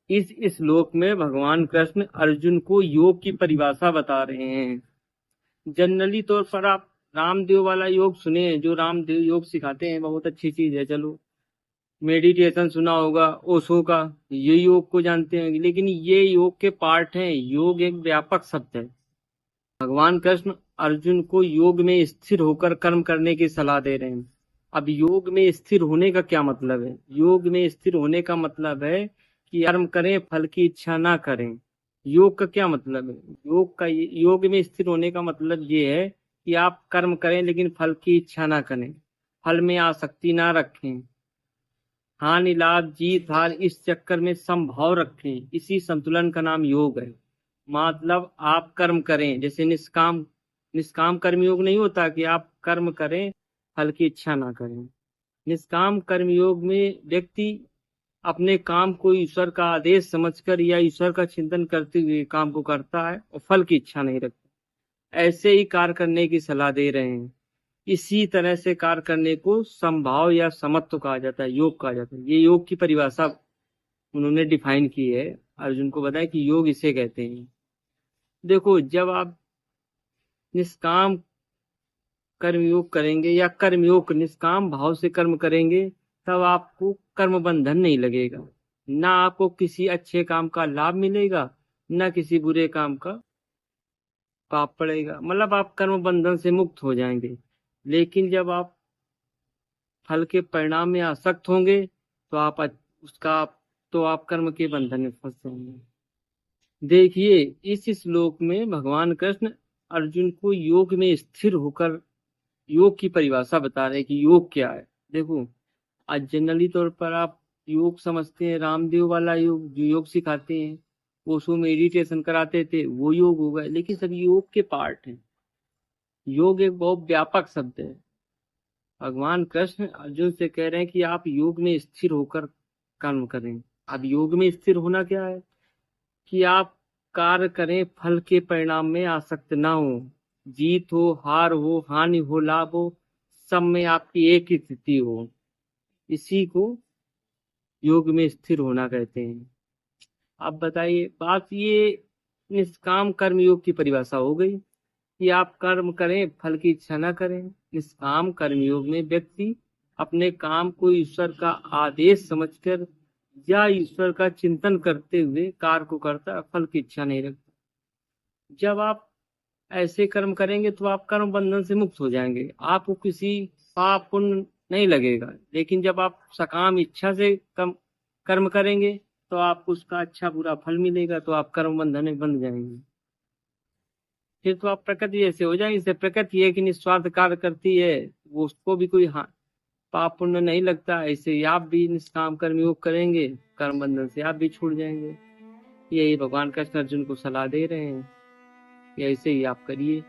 इस श्लोक में भगवान कृष्ण अर्जुन को योग की परिभाषा बता रहे हैं। जनरली तौर पर आप रामदेव वाला योग सुने हैं, जो रामदेव योग सिखाते हैं, बहुत अच्छी चीज है। चलो, मेडिटेशन सुना होगा ओशो का, ये योग को जानते हैं, लेकिन ये योग के पार्ट हैं। योग एक व्यापक शब्द है। भगवान कृष्ण अर्जुन को योग में स्थिर होकर कर्म करने की सलाह दे रहे हैं। अब योग में स्थिर होने का क्या मतलब है? योग में स्थिर होने का मतलब है कि कर्म करें, फल की इच्छा ना करें। योग का क्या मतलब है? योग में स्थिर होने का मतलब ये है कि आप कर्म करें लेकिन फल की इच्छा ना करें, फल में आसक्ति ना रखें, हानि लाभ जीत हार इस चक्कर में समभाव रखें। इसी संतुलन का नाम योग है। मतलब आप कर्म करें, जैसे निष्काम निष्काम कर्म योग नहीं होता कि आप कर्म करें, फल की इच्छा ना करें। निष्काम कर्म योग में व्यक्ति अपने काम को ईश्वर का आदेश समझकर या ईश्वर का चिंतन करते हुए काम को करता है और फल की इच्छा नहीं रखता। ऐसे ही कार्य करने की सलाह दे रहे हैं। इसी तरह से कार्य करने को समभाव या समत्व कहा जाता है, योग कहा जाता है। ये योग की परिभाषा उन्होंने डिफाइन की है। अर्जुन को बताया कि योग इसे कहते हैं। देखो, जब आप निष्काम कर्मयोग करेंगे या कर्मयोग निष्काम भाव से कर्म करेंगे, तब आपको कर्म बंधन नहीं लगेगा। ना आपको किसी अच्छे काम का लाभ मिलेगा, ना किसी बुरे काम का पाप पड़ेगा। मतलब आप कर्म बंधन से मुक्त हो जाएंगे। लेकिन जब आप फल के परिणाम में आसक्त होंगे, तो उसका तो आप कर्म के बंधन में फंस जाएंगे। देखिए, इस श्लोक में भगवान कृष्ण अर्जुन को योग में स्थिर होकर योग की परिभाषा बता रहे हैं कि योग क्या है। देखो, आज जनरली तौर पर आप योग समझते हैं रामदेव वाला योग, जो योग सिखाते हैं, वो उसको मेडिटेशन कराते थे, वो योग होगा। लेकिन सब योग के पार्ट हैं। योग एक बहुत व्यापक शब्द है। भगवान कृष्ण अर्जुन से कह रहे हैं कि आप योग में स्थिर होकर कर्म करें। अब योग में स्थिर होना क्या है? कि आप कार्य करें, फल के परिणाम में आसक्त ना हो। जीत हो, हार हो, हानि हो, लाभ हो, सब में आपकी एक ही स्थिति हो। इसी को योग में स्थिर होना कहते हैं। अब बताइए, बात ये निष्काम कर्म योग की परिभाषा हो गई कि आप कर्म करें, फल की इच्छा न करें। निष्काम कर्म योग में व्यक्ति अपने काम को ईश्वर का आदेश समझकर या ईश्वर का चिंतन करते हुए कार्य को करता है, फल की इच्छा नहीं रखता। जब आप ऐसे कर्म करेंगे तो आप कर्म बंधन से मुक्त हो जाएंगे, आपको किसी पाप पुण्य नहीं लगेगा। लेकिन जब आप सकाम इच्छा से कर्म करेंगे, तो आपको उसका अच्छा बुरा फल मिलेगा, तो आप कर्म बंधन में बंध जाएंगे। फिर तो आप प्रकृति जैसे हो जाएंगे। जैसे प्रकृति है कि निस्वार्थ कार्य करती है, वो उसको भी कोई पाप पुण्य नहीं लगता, ऐसे ही आप भी निष्काम कर्म योग करेंगे, कर्म बंधन से आप भी छूट जाएंगे। यही भगवान कृष्ण अर्जुन को सलाह दे रहे हैं कि ऐसे ही आप करिए।